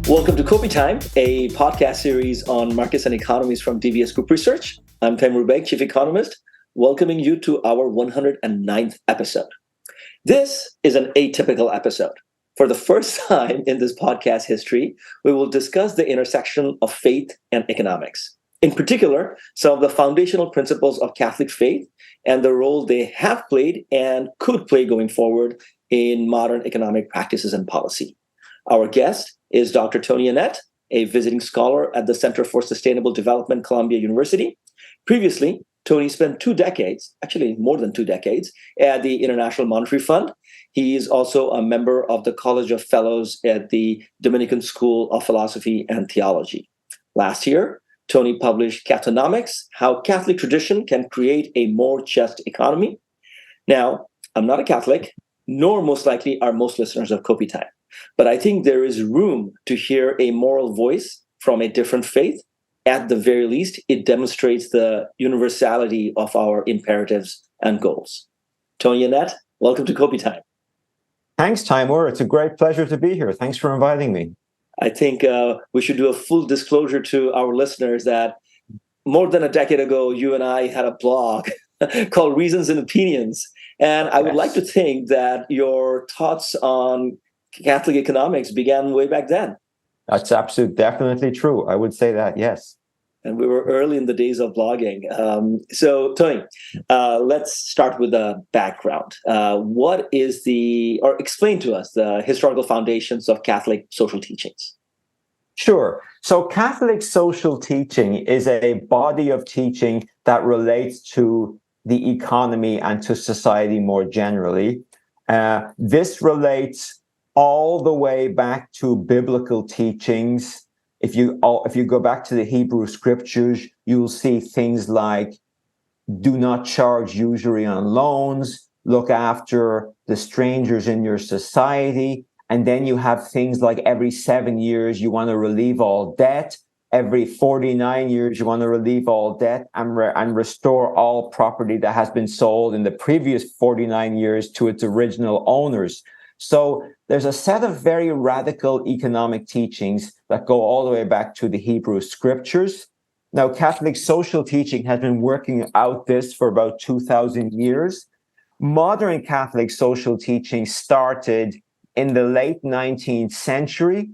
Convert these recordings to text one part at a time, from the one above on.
Welcome to Kopi Time, a podcast series on markets and economies from DVS Group Research. I'm Taimur Beg, Chief Economist, welcoming you to our 109th episode. This is an atypical episode. For the first time in this podcast history, we will discuss the intersection of faith and economics. In particular, some of the foundational principles of Catholic faith and the role they have played and could play going forward in modern economic practices and policy. Our guest is Dr. Tony Annett, a visiting scholar at the Center for Sustainable Development, Columbia University. Previously, Tony spent 2 decades, actually more than 2 decades, at the International Monetary Fund. He is also a member of the College of Fellows at the Dominican School of Philosophy and Theology. Last year, Tony published Cathonomics, How Catholic Tradition Can Create a More Just Economy. Now, I'm not a Catholic, nor most likely are most listeners of Kopi Time. But I think there is room to hear a moral voice from a different faith. At the very least, it demonstrates the universality of our imperatives and goals. Tony Annett, welcome to Kopi Time. Thanks, Taimur. It's a great pleasure to be here. Thanks for inviting me. I think we should do a full disclosure to our listeners that more than a decade ago, you and I had a blog called Reasons and Opinions. And I would like to think that your thoughts on Catholic economics began way back then. That's definitely true. I would say that, yes. And we were early in the days of blogging. So, Tony, let's start with the background. What is explain to us the historical foundations of Catholic social teachings? Sure. So Catholic social teaching is a body of teaching that relates to the economy and to society more generally. This relates all the way back to biblical teachings. If you go back to the Hebrew scriptures, you'll see things like do not charge usury on loans, look after the strangers in your society. And then you have things like every 7 years, you want to relieve all debt. Every 49 years, you want to relieve all debt and restore all property that has been sold in the previous 49 years to its original owners. So there's a set of very radical economic teachings that go all the way back to the Hebrew scriptures. Now, Catholic social teaching has been working out this for about 2,000 years. Modern Catholic social teaching started in the late 19th century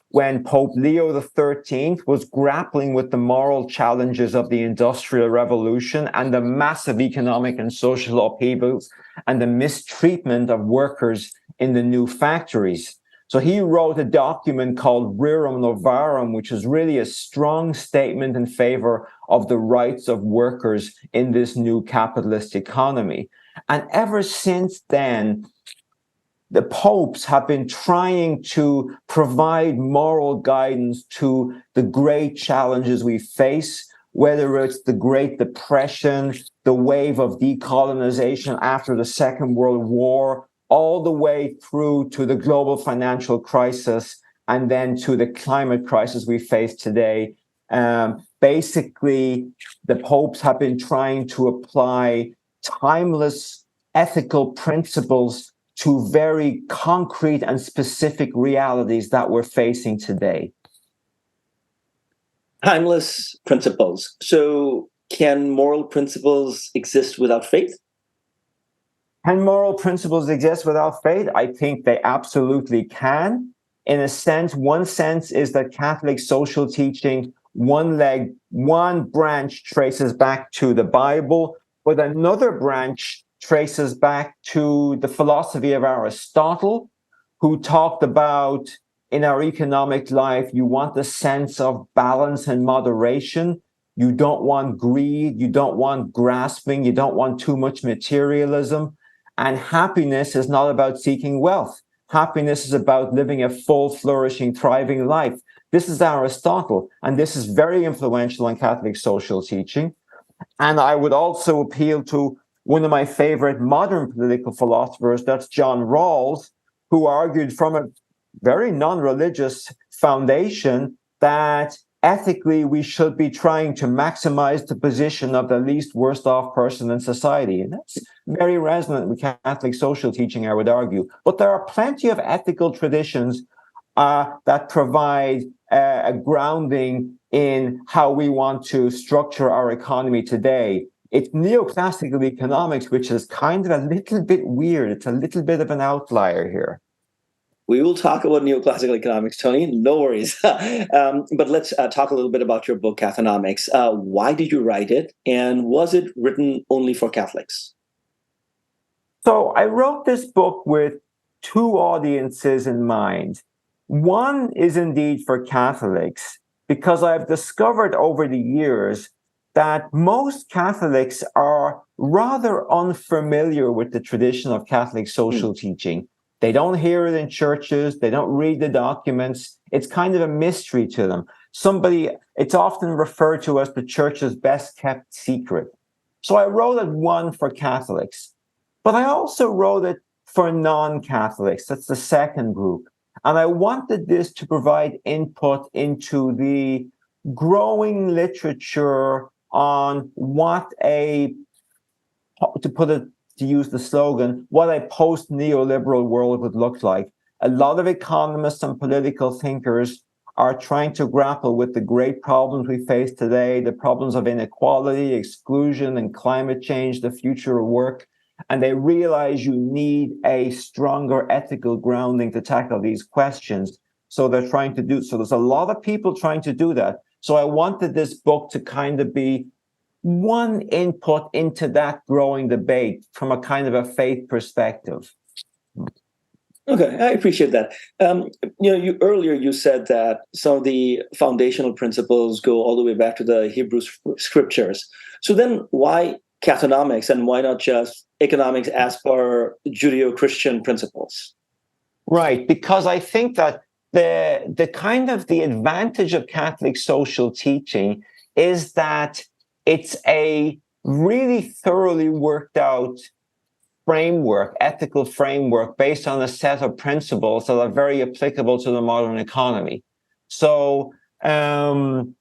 when Pope Leo XIII was grappling with the moral challenges of the Industrial Revolution and the massive economic and social upheavals and the mistreatment of workers in the new factories. So he wrote a document called Rerum Novarum, which is really a strong statement in favor of the rights of workers in this new capitalist economy. And ever since then, the popes have been trying to provide moral guidance to the great challenges we face, whether it's the Great Depression, the wave of decolonization after the Second World War, all the way through to the global financial crisis, and then to the climate crisis we face today. Basically, the popes have been trying to apply timeless ethical principles to very concrete and specific realities that we're facing today. Timeless principles. So can moral principles exist without faith? Can moral principles exist without faith? I think they absolutely can. In a sense, one sense is that Catholic social teaching, one branch traces back to the Bible, but another branch traces back to the philosophy of Aristotle, who talked about in our economic life, you want a sense of balance and moderation. You don't want greed. You don't want grasping. You don't want too much materialism. And happiness is not about seeking wealth. Happiness is about living a full, flourishing, thriving life. This is Aristotle, and this is very influential in Catholic social teaching. And I would also appeal to one of my favorite modern political philosophers, that's John Rawls, who argued from a very non-religious foundation that ethically we should be trying to maximize the position of the least worst off person in society. And that's very resonant with Catholic social teaching, I would argue. But there are plenty of ethical traditions that provide a grounding in how we want to structure our economy today. It's neoclassical economics, which is kind of a little bit weird. It's a little bit of an outlier here. We will talk about neoclassical economics, Tony. No worries. But let's talk a little bit about your book, Cathonomics. Why did you write it? And was it written only for Catholics? So I wrote this book with two audiences in mind. One is indeed for Catholics, because I've discovered over the years that most Catholics are rather unfamiliar with the tradition of Catholic social teaching. They don't hear it in churches. They don't read the documents. It's kind of a mystery to them. It's often referred to as the church's best kept secret. So I wrote it one for Catholics, but I also wrote it for non-Catholics. That's the second group. And I wanted this to provide input into the growing literature on to use the slogan, what a post-neoliberal world would look like. A lot of economists and political thinkers are trying to grapple with the great problems we face today, the problems of inequality, exclusion, and climate change, the future of work. And they realize you need a stronger ethical grounding to tackle these questions. So there's a lot of people trying to do that. So I wanted this book to kind of be one input into that growing debate from a kind of a faith perspective. Okay, I appreciate that. Earlier you said that some of the foundational principles go all the way back to the Hebrew scriptures. So then why Cathonomics, and why not just economics as per Judeo-Christian principles? Right, because I think that the advantage of Catholic social teaching is that it's a really thoroughly worked out framework, ethical framework based on a set of principles that are very applicable to the modern economy. So, and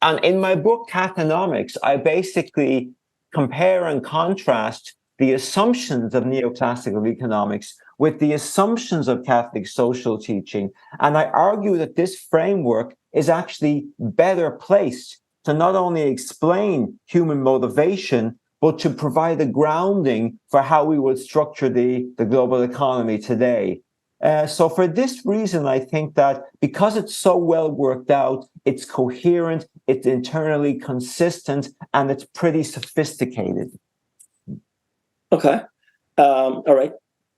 in my book, Cathonomics, I basically compare and contrast the assumptions of neoclassical economics with the assumptions of Catholic social teaching. And I argue that this framework is actually better placed to not only explain human motivation, but to provide a grounding for how we would structure the global economy today. So for this reason, I think that because it's so well worked out, it's coherent, it's internally consistent, and it's pretty sophisticated. Okay. All right.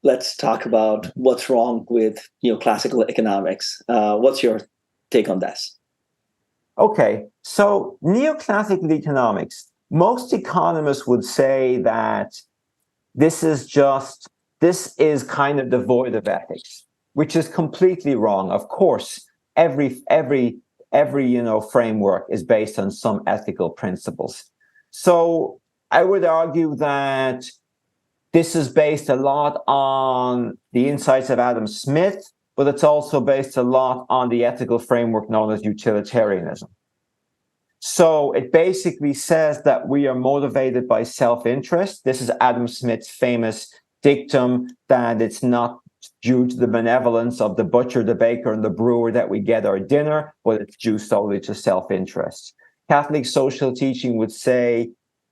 Let's talk about what's wrong with classical economics. What's your take on this? Okay. So neoclassical economics, most economists would say that this is kind of devoid of ethics, which is completely wrong. Of course, every framework is based on some ethical principles. So I would argue that this is based a lot on the insights of Adam Smith, but it's also based a lot on the ethical framework known as utilitarianism. So it basically says that we are motivated by self-interest. This is Adam Smith's famous dictum that it's not due to the benevolence of the butcher, the baker, and the brewer that we get our dinner, but it's due solely to self-interest. Catholic social teaching would say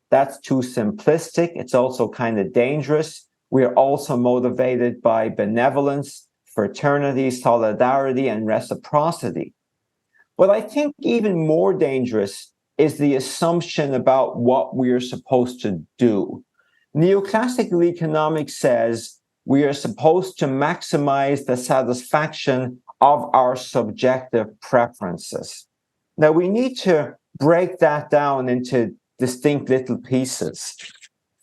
that's too simplistic. It's also kind of dangerous. We are also motivated by benevolence, fraternity, solidarity, and reciprocity. But I think even more dangerous is the assumption about what we are supposed to do. Neoclassical economics says we are supposed to maximize the satisfaction of our subjective preferences. Now, we need to break that down into distinct little pieces.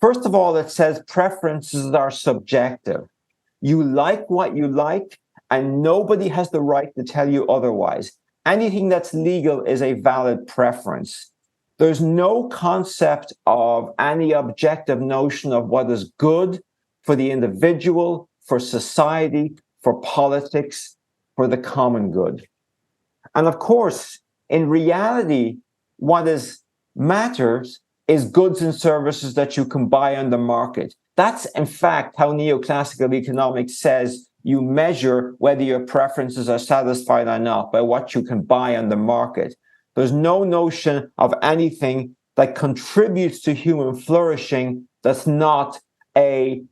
First of all, it says preferences are subjective. You like what you like, and nobody has the right to tell you otherwise. Anything that's legal is a valid preference. There's no concept of any objective notion of what is good for the individual, for society, for politics, for the common good. And of course, in reality, what matters is goods and services that you can buy on the market. That's, in fact, how neoclassical economics says you measure whether your preferences are satisfied or not by what you can buy on the market. There's no notion of anything that contributes to human flourishing that's not a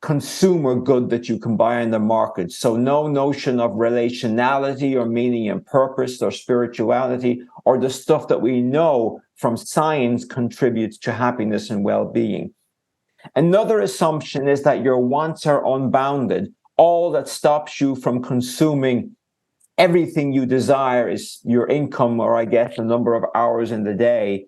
consumer good that you can buy in the market. So no notion of relationality or meaning and purpose or spirituality or the stuff that we know from science contributes to happiness and well-being. Another assumption is that your wants are unbounded. All that stops you from consuming everything you desire is your income, or I guess the number of hours in the day.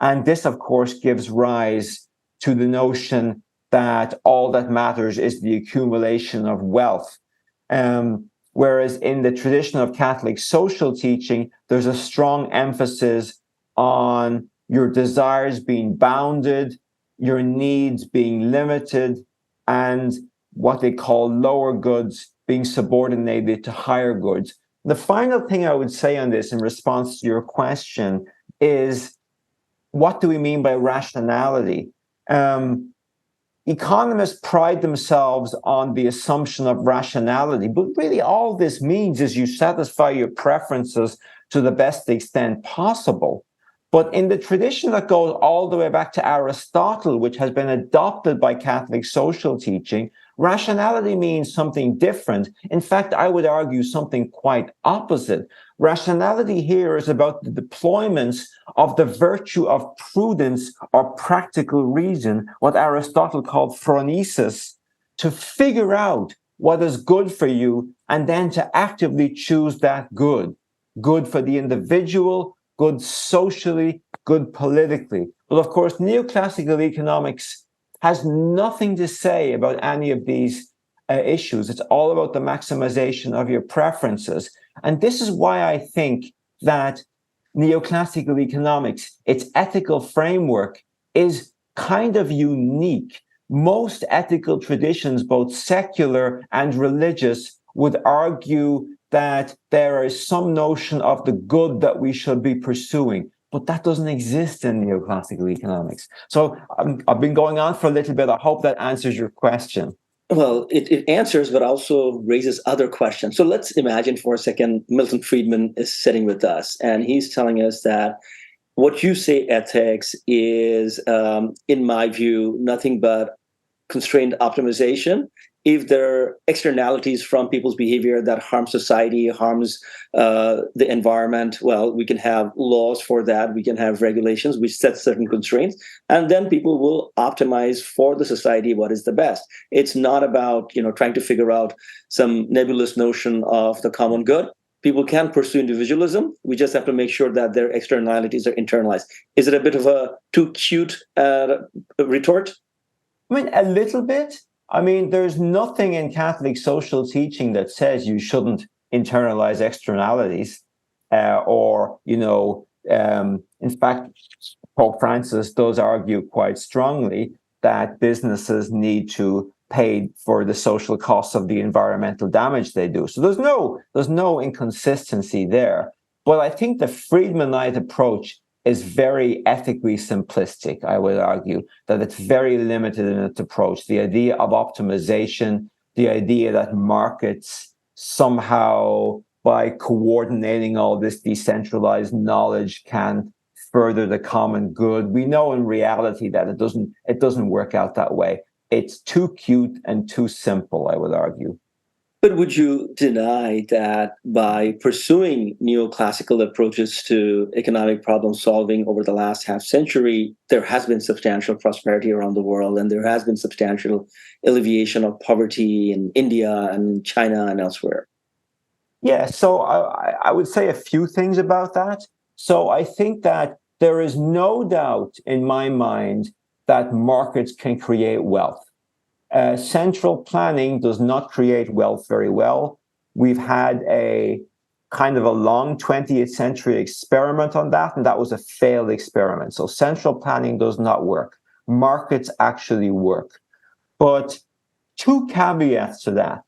And this, of course, gives rise to the notion that all that matters is the accumulation of wealth. Whereas in the tradition of Catholic social teaching, there's a strong emphasis on your desires being bounded, your needs being limited, and what they call lower goods being subordinated to higher goods. The final thing I would say on this in response to your question is, what do we mean by rationality? Economists pride themselves on the assumption of rationality, but really all this means is you satisfy your preferences to the best extent possible. But in the tradition that goes all the way back to Aristotle, which has been adopted by Catholic social teaching, rationality means something different. In fact, I would argue something quite opposite. Rationality here is about the deployments of the virtue of prudence or practical reason, what Aristotle called phronesis, to figure out what is good for you and then to actively choose that good. Good for the individual, good socially, good politically. Well, of course, neoclassical economics has nothing to say about any of these issues. It's all about the maximization of your preferences. And this is why I think that neoclassical economics, its ethical framework, is kind of unique. Most ethical traditions, both secular and religious, would argue that there is some notion of the good that we should be pursuing. But that doesn't exist in neoclassical economics. So I've been going on for a little bit. I hope that answers your question. Well, it answers, but also raises other questions. So let's imagine for a second, Milton Friedman is sitting with us, and he's telling us that what you say ethics is, in my view, nothing but constrained optimization. If there are externalities from people's behavior that harm society, harms the environment, well, we can have laws for that. We can have regulations which set certain constraints, and then people will optimize for the society what is the best. It's not about trying to figure out some nebulous notion of the common good. People can pursue individualism. We just have to make sure that their externalities are internalized. Is it a bit of a too cute retort? I mean, a little bit. I mean, there's nothing in Catholic social teaching that says you shouldn't internalize externalities, in fact, Pope Francis does argue quite strongly that businesses need to pay for the social costs of the environmental damage they do. So there's no inconsistency there. But I think the Friedmanite approach is very ethically simplistic. I would argue that it's very limited in its approach. The idea of optimization, the idea that markets somehow, by coordinating all this decentralized knowledge, can further the common good. We know in reality that it doesn't work out that way. It's too cute and too simple, I would argue. But would you deny that by pursuing neoclassical approaches to economic problem solving over the last half century, there has been substantial prosperity around the world, and there has been substantial alleviation of poverty in India and China and elsewhere? Yeah, so I would say a few things about that. So I think that there is no doubt in my mind that markets can create wealth. Central planning does not create wealth very well. We've had a kind of a long 20th century experiment on that, and that was a failed experiment. So central planning does not work. Markets actually work. But two caveats to that.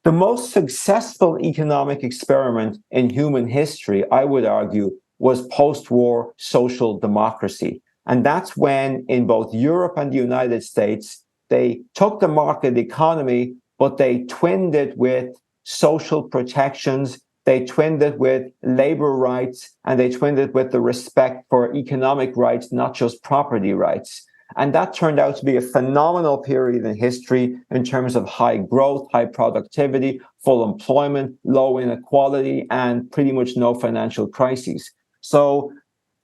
The most successful economic experiment in human history, I would argue, was post-war social democracy. And that's when, in both Europe and the United States, they took the market economy, but they twinned it with social protections, they twinned it with labor rights, and they twinned it with the respect for economic rights, not just property rights. And that turned out to be a phenomenal period in history in terms of high growth, high productivity, full employment, low inequality, and pretty much no financial crises. So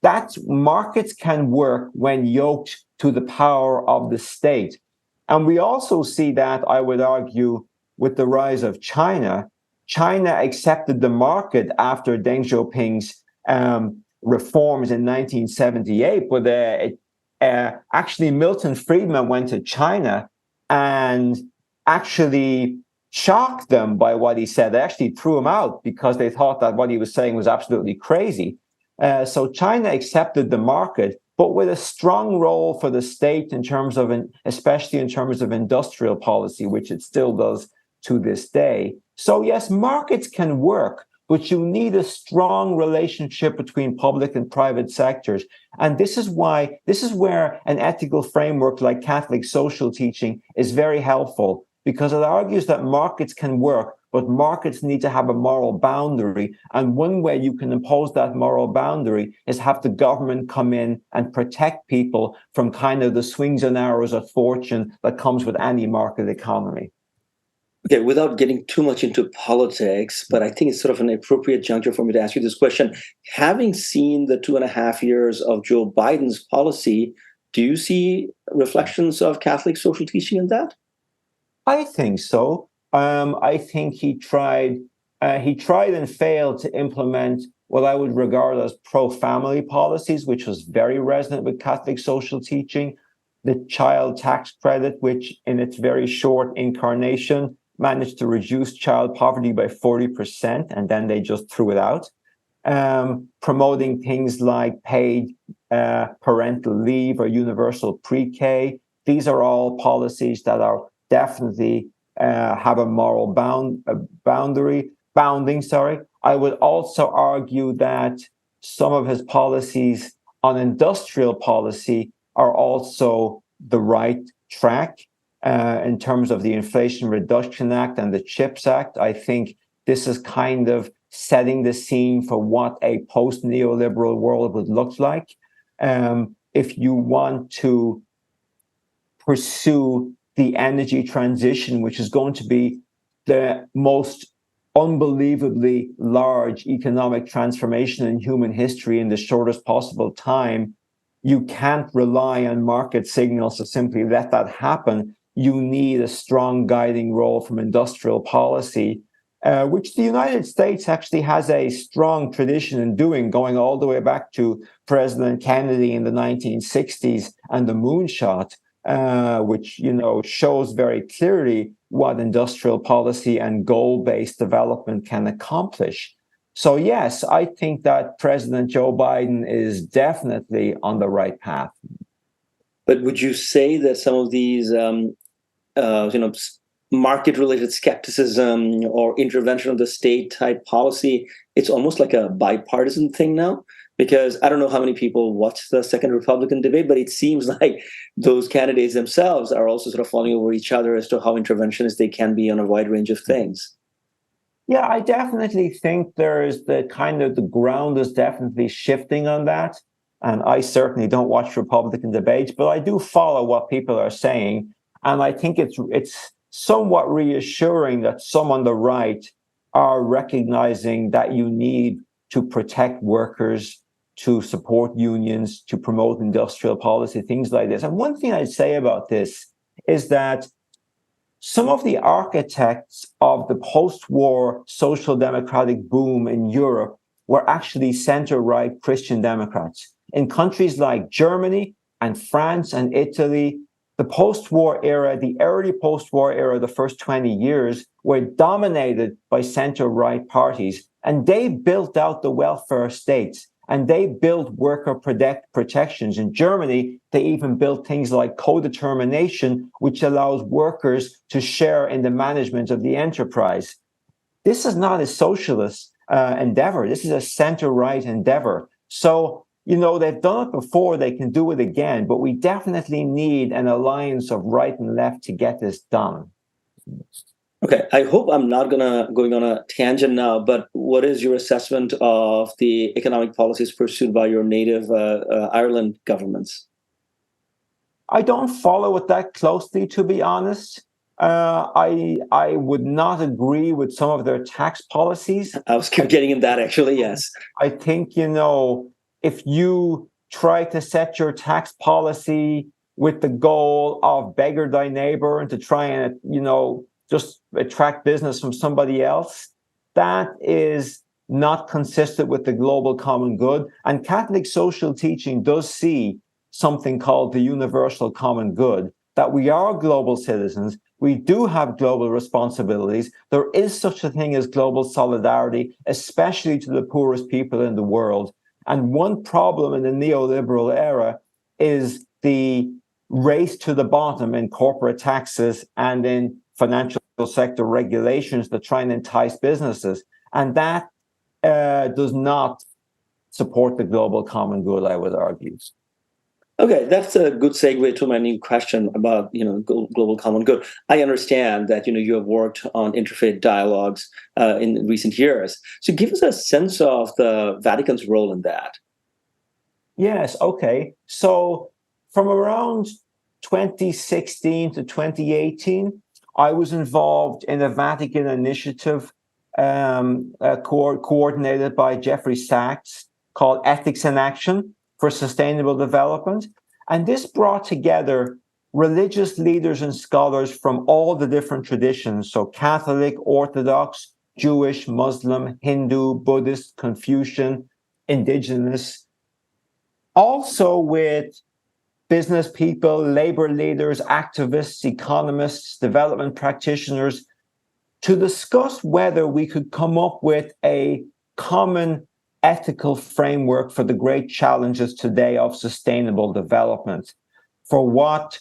that markets can work when yoked to the power of the state. And we also see that, I would argue, with the rise of China. China accepted the market after Deng Xiaoping's reforms in 1978, but actually Milton Friedman went to China and actually shocked them by what he said. They actually threw him out because they thought that what he was saying was absolutely crazy. So China accepted the market, but with a strong role for the state in terms of, especially in terms of industrial policy, which it still does to this day. So yes, markets can work, but you need a strong relationship between public and private sectors. And this is where an ethical framework like Catholic social teaching is very helpful, because it argues that markets can work, but markets need to have a moral boundary. And one way you can impose that moral boundary is have the government come in and protect people from kind of the swings and arrows of fortune that comes with any market economy. Okay, without getting too much into politics, but I think it's sort of an appropriate juncture for me to ask you this question. Having seen the 2.5 years of Joe Biden's policy, do you see reflections of Catholic social teaching in that? I think so. I think he tried and failed to implement what I would regard as pro-family policies, which was very resonant with Catholic social teaching. The child tax credit, which in its very short incarnation managed to reduce child poverty by 40%, and then they just threw it out. Promoting things like paid parental leave or universal pre-K. These are all policies that are definitely have a moral bounding. I would also argue that some of his policies on industrial policy are also the right track. In terms of the Inflation Reduction Act and the CHIPS Act, I think this is kind of setting the scene for what a post-neoliberal world would look like. If you want to pursue the energy transition, which is going to be the most unbelievably large economic transformation in human history in the shortest possible time, you can't rely on market signals to simply let that happen. You need a strong guiding role from industrial policy, which the United States actually has a strong tradition in doing, going all the way back to President Kennedy in the 1960s and the moonshot, which shows very clearly what industrial policy and goal-based development can accomplish. So yes, I think that President Joe Biden is definitely on the right path. But would you say that some of these, market-related skepticism or intervention of the state type policy, it's almost like a bipartisan thing now? Because I don't know how many people watched the second Republican debate, but it seems like those candidates themselves are also sort of falling over each other as to how interventionist they can be on a wide range of things. Yeah, I definitely think there's the ground is definitely shifting on that. And I certainly don't watch Republican debates, but I do follow what people are saying. And I think it's somewhat reassuring that some on the right are recognizing that you need to protect workers, to support unions, to promote industrial policy, things like this. And one thing I'd say about this is that some of the architects of the post-war social democratic boom in Europe were actually center-right Christian Democrats. In countries like Germany and France and Italy, the post-war era, the early post-war era, the first 20 years, were dominated by center-right parties, and they built out the welfare states, and they built worker protections. In Germany, they even built things like co-determination, which allows workers to share in the management of the enterprise. This is not a socialist endeavor. This is a center-right endeavor. So, they've done it before, they can do it again, but we definitely need an alliance of right and left to get this done. Okay, I hope I'm not going on a tangent now, but what is your assessment of the economic policies pursued by your native Ireland governments? I don't follow it that closely, to be honest. I would not agree with some of their tax policies. I was getting in that actually, yes. I think, if you try to set your tax policy with the goal of beggar thy neighbor and to try and, just attract business from somebody else, that is not consistent with the global common good. And Catholic social teaching does see something called the universal common good, that we are global citizens. We do have global responsibilities. There is such a thing as global solidarity, especially to the poorest people in the world. And one problem in the neoliberal era is the race to the bottom in corporate taxes and in financial sector regulations that try and entice businesses. And that does not support the global common good, I would argue. Okay, that's a good segue to my new question about global common good. I understand that you have worked on interfaith dialogues in recent years. So give us a sense of the Vatican's role in that. Yes, okay. So from around 2016 to 2018, I was involved in a Vatican initiative coordinated by Jeffrey Sachs called Ethics in Action for Sustainable Development. And this brought together religious leaders and scholars from all the different traditions. So Catholic, Orthodox, Jewish, Muslim, Hindu, Buddhist, Confucian, Indigenous, also with business people, labor leaders, activists, economists, development practitioners, to discuss whether we could come up with a common ethical framework for the great challenges today of sustainable development, for what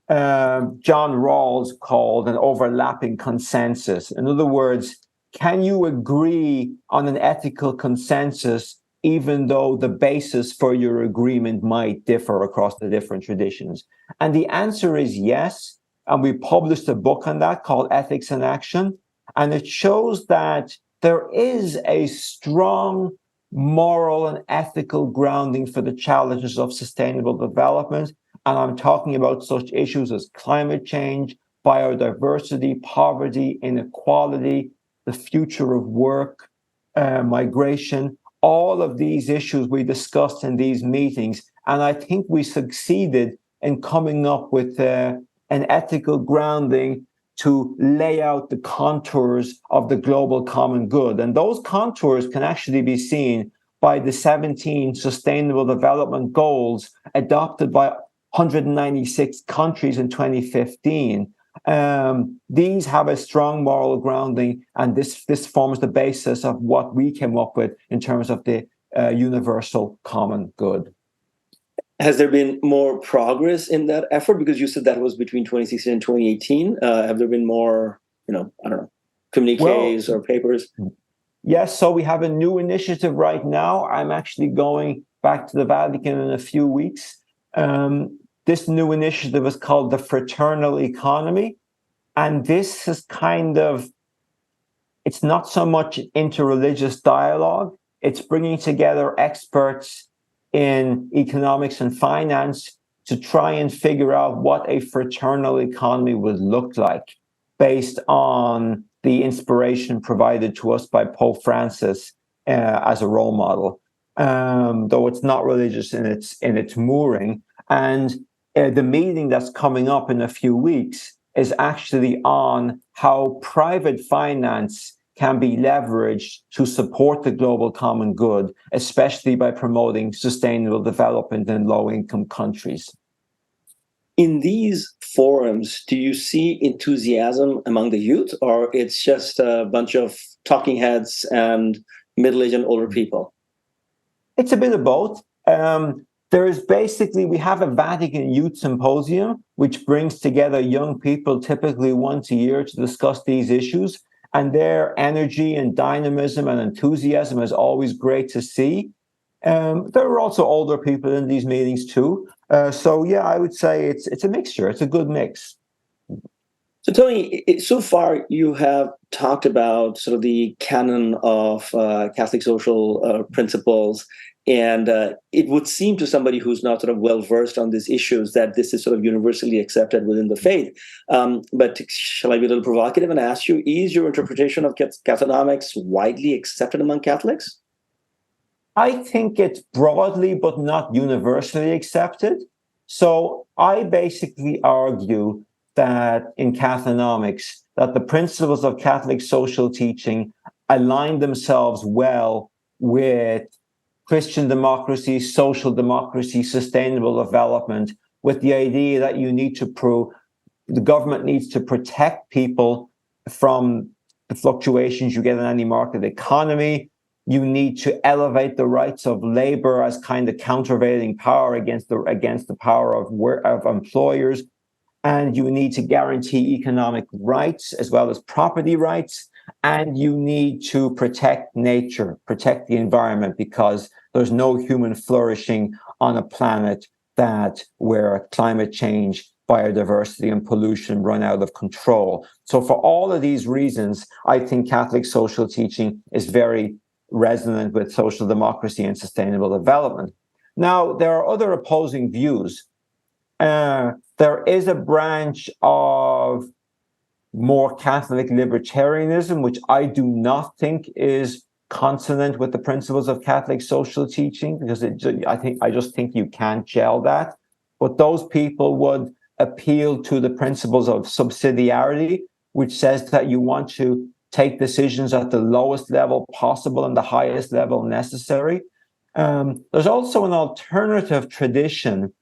John Rawls called an overlapping consensus. In other words, can you agree on an ethical consensus even though the basis for your agreement might differ across the different traditions? And the answer is yes. And we published a book on that called Ethics in Action. And it shows that there is a strong moral and ethical grounding for the challenges of sustainable development. And I'm talking about such issues as climate change, biodiversity, poverty, inequality, the future of work, migration. All of these issues we discussed in these meetings. And I think we succeeded in coming up with an ethical grounding to lay out the contours of the global common good. And those contours can actually be seen by the 17 Sustainable Development Goals adopted by 196 countries in 2015. These have a strong moral grounding, and this forms the basis of what we came up with in terms of the universal common good. Has there been more progress in that effort? Because you said that was between 2016 and 2018. Have there been more, I don't know, communiques or papers? Yes, so we have a new initiative right now. I'm actually going back to the Vatican in a few weeks. This new initiative is called the Fraternal Economy. And this is it's not so much interreligious dialogue. It's bringing together experts in economics and finance to try and figure out what a fraternal economy would look like based on the inspiration provided to us by Pope Francis as a role model, though it's not religious in its mooring. And the meeting that's coming up in a few weeks is actually on how private finance can be leveraged to support the global common good, especially by promoting sustainable development in low-income countries. In these forums, do you see enthusiasm among the youth, or it's just a bunch of talking heads and middle-aged and older people? It's a bit of both. We have a Vatican Youth Symposium, which brings together young people typically once a year to discuss these issues. And their energy and dynamism and enthusiasm is always great to see. There are also older people in these meetings too. So yeah, I would say it's a mixture. It's a good mix. So Tony, so far you have talked about sort of the canon of Catholic social principles, and it would seem to somebody who's not sort of well versed on these issues that this is sort of universally accepted within the faith. But shall I be a little provocative and ask you, is your interpretation of Cathonomics widely accepted among Catholics? I think it's broadly but not universally accepted. So I basically argue that in Cathonomics, that the principles of Catholic social teaching align themselves well with Christian democracy, social democracy, sustainable development, with the idea that the government needs to protect people from the fluctuations you get in any market economy. You need to elevate the rights of labor as kind of countervailing power against the power of employers. And you need to guarantee economic rights as well as property rights. And you need to protect nature, protect the environment, because there's no human flourishing on a planet where climate change, biodiversity, and pollution run out of control. So for all of these reasons, I think Catholic social teaching is very resonant with social democracy and sustainable development. Now, there are other opposing views. There is a branch of more Catholic libertarianism, which I do not think is consonant with the principles of Catholic social teaching, because I just think you can't gel that. But those people would appeal to the principles of subsidiarity, which says that you want to take decisions at the lowest level possible and the highest level necessary. There's also an alternative tradition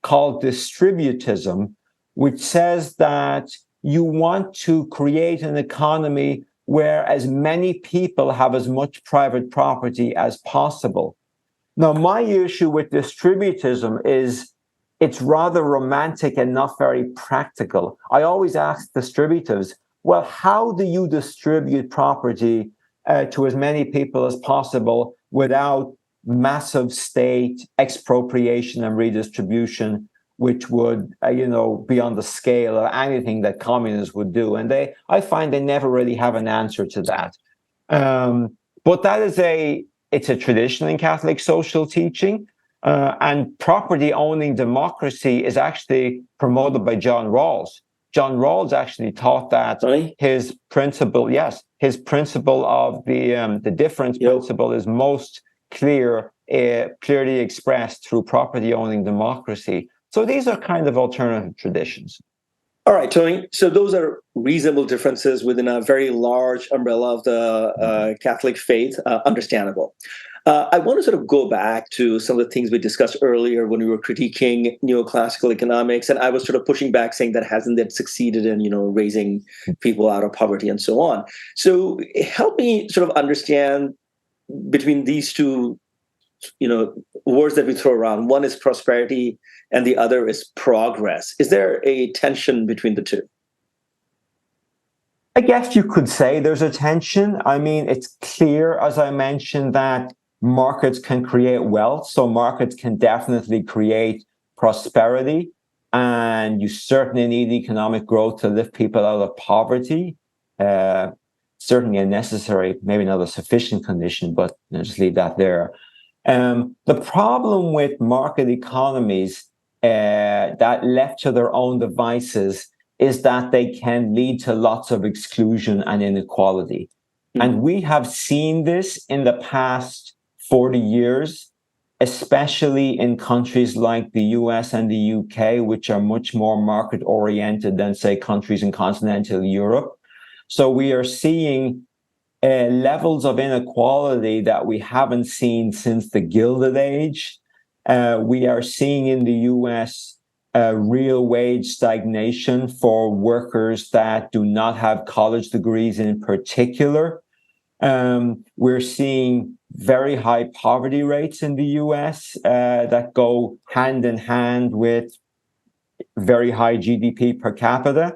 called distributism, which says that you want to create an economy where as many people have as much private property as possible. Now, my issue with distributism is it's rather romantic and not very practical. I always ask distributives, well, how do you distribute property to as many people as possible without massive state expropriation and redistribution, which would, be on the scale of anything that communists would do? And I find they never really have an answer to that. But it's a tradition in Catholic social teaching. And property owning democracy is actually promoted by John Rawls. John Rawls actually taught that his principle of the difference principle is most clearly expressed through property owning democracy. So these are kind of alternative traditions. All right, Tony. So those are reasonable differences within a very large umbrella of the Catholic faith. Understandable. I want to sort of go back to some of the things we discussed earlier when we were critiquing neoclassical economics, and I was sort of pushing back, saying that hasn't it succeeded in raising people out of poverty and so on. So help me sort of understand between these two, words that we throw around. One is prosperity, and the other is progress. Is there a tension between the two? I guess you could say there's a tension. I mean, it's clear, as I mentioned, that markets can create wealth. So markets can definitely create prosperity. And you certainly need economic growth to lift people out of poverty. Certainly a necessary, maybe not a sufficient condition, but just leave that there. The problem with market economies that left to their own devices is that they can lead to lots of exclusion and inequality. Mm-hmm. And we have seen this in the past 40 years, especially in countries like the US and the UK, which are much more market-oriented than, say, countries in continental Europe. So we are seeing levels of inequality that we haven't seen since the Gilded Age. We are seeing in the US real wage stagnation for workers that do not have college degrees in particular. We're seeing very high poverty rates in the US that go hand in hand with very high GDP per capita.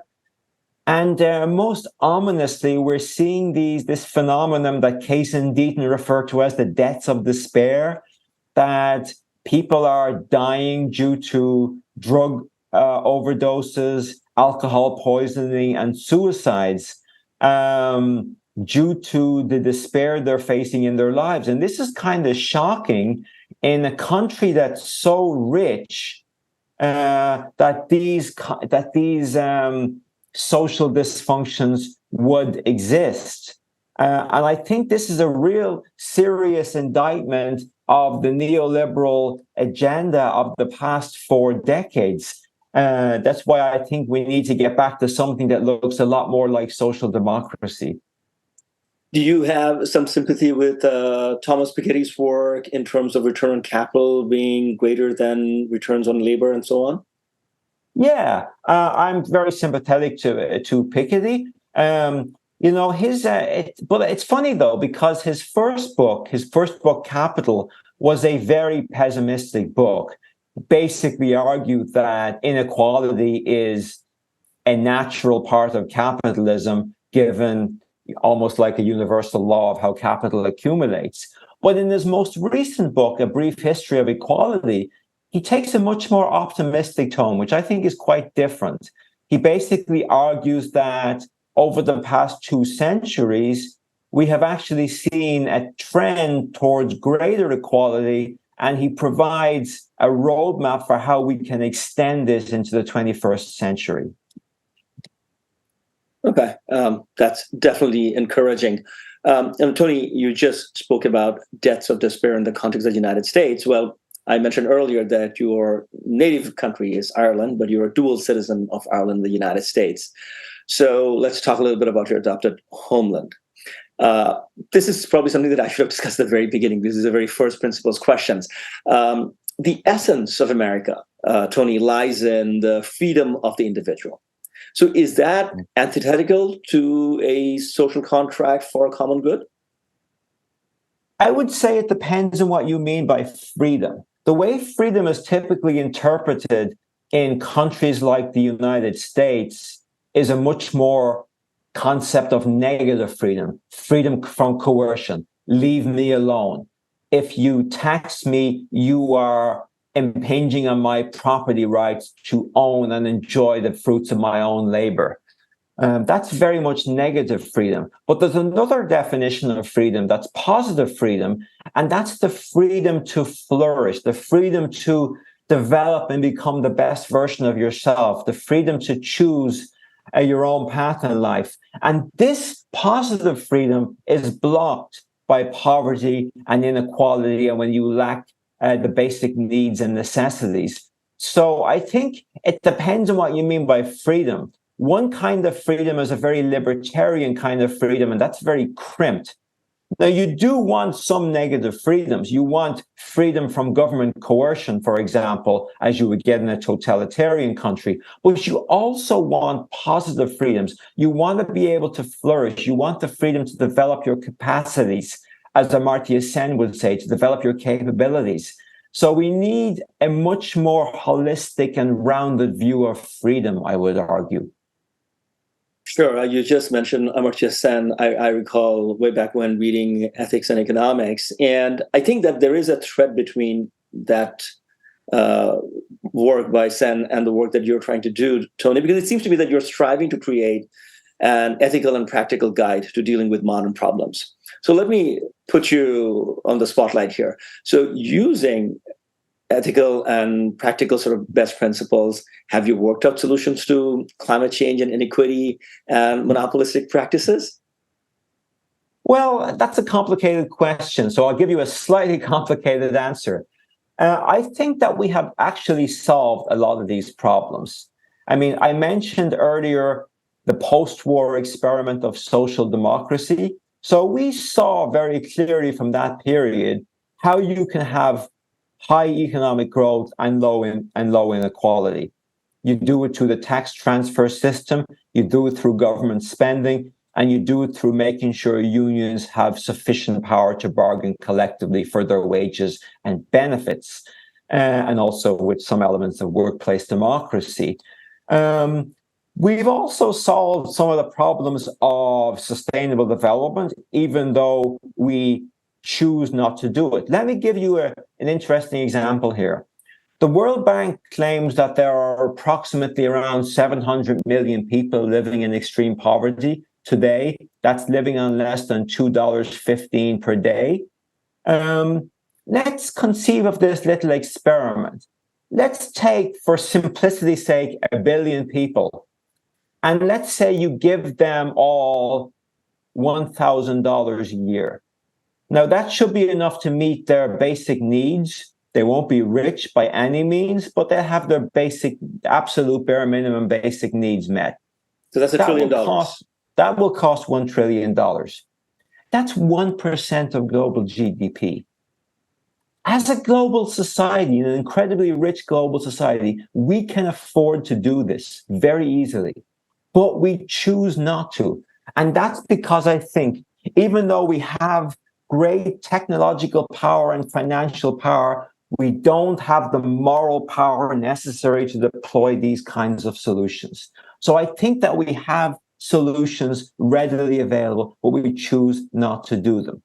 And most ominously, we're seeing this phenomenon that Case and Deaton refer to as the deaths of despair, that people are dying due to drug overdoses alcohol poisoning, and suicides due to the despair they're facing in their lives. And this is kind of shocking in a country that's so rich that these social dysfunctions would exist. And I think this is a real serious indictment of the neoliberal agenda of the past 4 decades. That's why I think we need to get back to something that looks a lot more like social democracy. Do you have some sympathy with Thomas Piketty's work in terms of return on capital being greater than returns on labor and so on? Yeah, I'm very sympathetic to Piketty. But it's funny though, because his first book, Capital, was a very pessimistic book. Basically argued that inequality is a natural part of capitalism, given almost like a universal law of how capital accumulates. But in his most recent book, A Brief History of Equality, he takes a much more optimistic tone, which I think is quite different. He basically argues that over the past 2 centuries, we have actually seen a trend towards greater equality, and he provides a roadmap for how we can extend this into the 21st century. Okay, that's definitely encouraging. And Tony, you just spoke about deaths of despair in the context of the United States. Well, I mentioned earlier that your native country is Ireland, but you're a dual citizen of Ireland and the United States. So let's talk a little bit about your adopted homeland. This is probably something that I should have discussed at the very beginning. This is the very first principles questions. The essence of America, Tony, lies in the freedom of the individual. So is that antithetical to a social contract for a common good? I would say it depends on what you mean by freedom. The way freedom is typically interpreted in countries like the United States is a much more concept of negative freedom, freedom from coercion, leave me alone. If you tax me, you are impinging on my property rights to own and enjoy the fruits of my own labor. That's very much negative freedom. But there's another definition of freedom that's positive freedom, and that's the freedom to flourish, the freedom to develop and become the best version of yourself, the freedom to choose your own path in life. And this positive freedom is blocked by poverty and inequality, and when you lack the basic needs and necessities. So I think it depends on what you mean by freedom. One kind of freedom is a very libertarian kind of freedom, and that's very crimped. Now, you do want some negative freedoms. You want freedom from government coercion, for example, as you would get in a totalitarian country. But you also want positive freedoms. You want to be able to flourish. You want the freedom to develop your capacities, as Amartya Sen would say, to develop your capabilities. So we need a much more holistic and rounded view of freedom, I would argue. Sure. You just mentioned Amartya Sen. I recall way back when reading Ethics and Economics. And I think that there is a thread between that work by Sen and the work that you're trying to do, Tony, because it seems to me that you're striving to create an ethical and practical guide to dealing with modern problems. So let me put you on the spotlight here. So using ethical and practical sort of best principles, have you worked out solutions to climate change and inequity and monopolistic practices? Well, that's a complicated question, so I'll give you a slightly complicated answer. I think that we have actually solved a lot of these problems. I mean, I mentioned earlier the post-war experiment of social democracy. So we saw very clearly from that period how you can have high economic growth and low inequality. You do it through the tax transfer system, you do it through government spending, and you do it through making sure unions have sufficient power to bargain collectively for their wages and benefits, and also with some elements of workplace democracy. We've also solved some of the problems of sustainable development, even though we choose not to do it. Let me give you an interesting example here. The World Bank claims that there are approximately around 700 million people living in extreme poverty today. That's living on less than $2.15 per day. Let's conceive of this little experiment. Let's take, for simplicity's sake, 1 billion people. And let's say you give them all $1,000 a year. Now, that should be enough to meet their basic needs. They won't be rich by any means, but they have their basic, absolute bare minimum basic needs met. So that's $1 trillion. That will cost $1 trillion. That's 1% of global GDP. As a global society, an incredibly rich global society, we can afford to do this very easily, but we choose not to. And that's because I think, even though we have great technological power and financial power, we don't have the moral power necessary to deploy these kinds of solutions. So I think that we have solutions readily available, but we choose not to do them.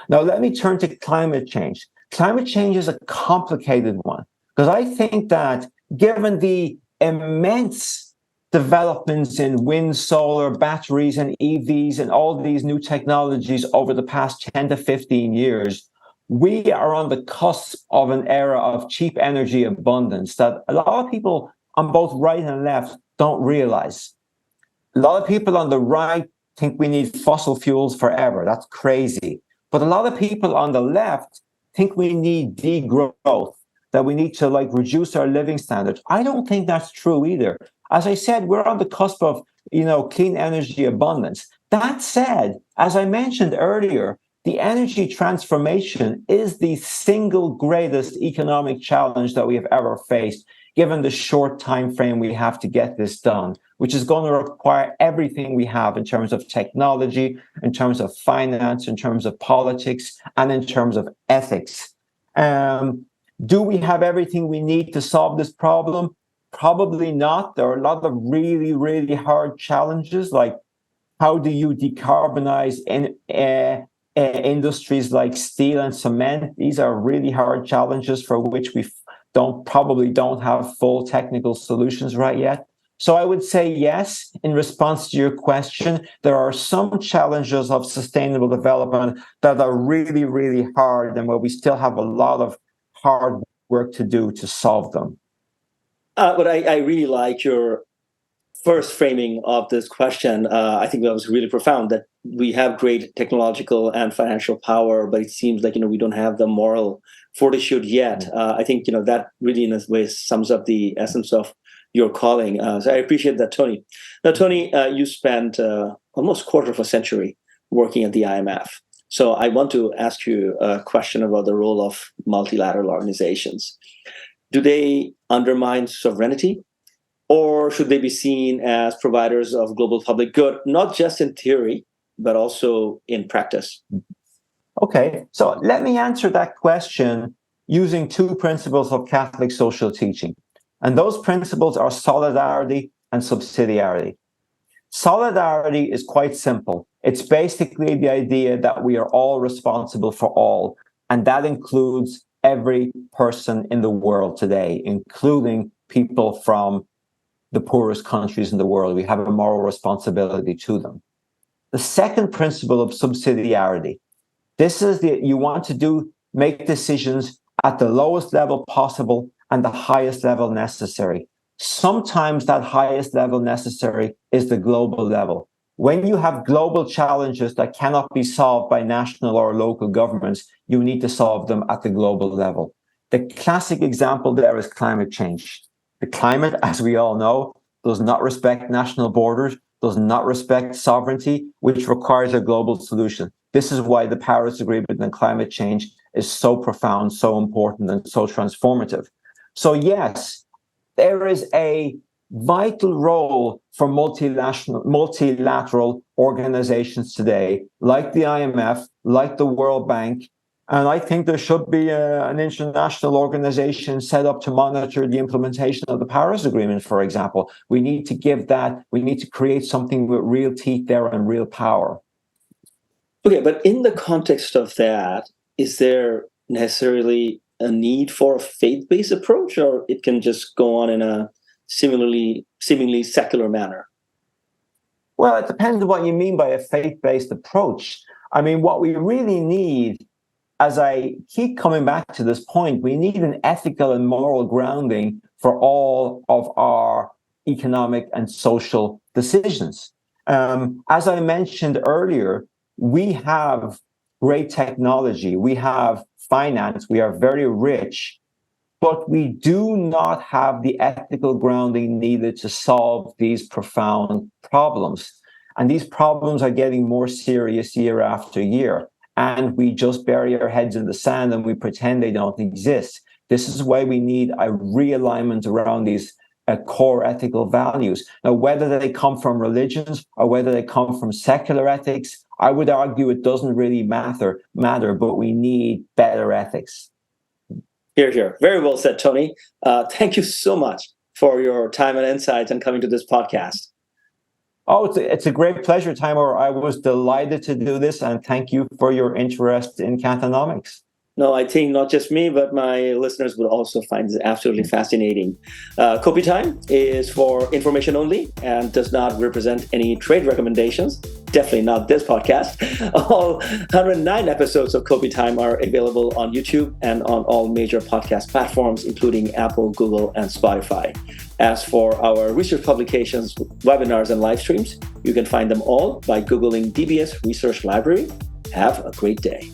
Now, let me turn to climate change. Climate change is a complicated one, because I think that given the immense developments in wind, solar, batteries, and EVs, and all these new technologies over the past 10 to 15 years, we are on the cusp of an era of cheap energy abundance that a lot of people on both right and left don't realize. A lot of people on the right think we need fossil fuels forever. That's crazy. But a lot of people on the left think we need degrowth, that we need to reduce our living standards. I don't think that's true either. As I said, we're on the cusp of, clean energy abundance. That said, as I mentioned earlier, the energy transformation is the single greatest economic challenge that we have ever faced, given the short time frame we have to get this done, which is going to require everything we have in terms of technology, in terms of finance, in terms of politics, and in terms of ethics. Do we have everything we need to solve this problem? Probably not. There are a lot of really, really hard challenges, like how do you decarbonize industries like steel and cement? These are really hard challenges for which we probably don't have full technical solutions right yet. So I would say yes, in response to your question, there are some challenges of sustainable development that are really, really hard and where we still have a lot of hard work to do to solve them. But I really like your first framing of this question. I think that was really profound, that we have great technological and financial power, but it seems like, we don't have the moral fortitude yet. I think, that really in a way sums up the essence of your calling. So I appreciate that, Tony. Now, Tony, you spent almost a quarter of a century working at the IMF. So I want to ask you a question about the role of multilateral organizations. Do they undermine sovereignty, or should they be seen as providers of global public good, not just in theory, but also in practice? Okay, so let me answer that question using two principles of Catholic social teaching. And those principles are solidarity and subsidiarity. Solidarity is quite simple. It's basically the idea that we are all responsible for all, and that includes every person in the world today, including people from the poorest countries in the world. We have a moral responsibility to them. The second principle of subsidiarity. This is you want to make decisions at the lowest level possible and the highest level necessary. Sometimes that highest level necessary is the global level. When you have global challenges that cannot be solved by national or local governments, you need to solve them at the global level. The classic example there is climate change. The climate, as we all know, does not respect national borders, does not respect sovereignty, which requires a global solution. This is why the Paris Agreement and climate change is so profound, so important, and so transformative. So yes, there is a vital role for multilateral organizations today, like the IMF, like the World Bank. And I think there should be an international organization set up to monitor the implementation of the Paris Agreement, for example. We need to create something with real teeth there and real power. Okay, but in the context of that, is there necessarily a need for a faith-based approach, or it can just go on in a seemingly secular manner? Well, it depends on what you mean by a faith-based approach. I mean, what we really need, as I keep coming back to this point, we need an ethical and moral grounding for all of our economic and social decisions. As I mentioned earlier, we have great technology, we have finance, we are very rich, but we do not have the ethical grounding needed to solve these profound problems. And these problems are getting more serious year after year. And we just bury our heads in the sand and we pretend they don't exist. This is why we need a realignment around these core ethical values. Now, whether they come from religions or whether they come from secular ethics, I would argue it doesn't really matter, but we need better ethics. Hear, hear. Very well said, Tony. Thank you so much for your time and insights and coming to this podcast. Oh, it's a great pleasure, Timur. I was delighted to do this, and thank you for your interest in Cathonomics. No, I think not just me, but my listeners would also find this absolutely fascinating. Kopi Time is for information only and does not represent any trade recommendations. Definitely not this podcast. All 109 episodes of Kopi Time are available on YouTube and on all major podcast platforms, including Apple, Google, and Spotify. As for our research publications, webinars, and live streams, you can find them all by Googling DBS Research Library. Have a great day.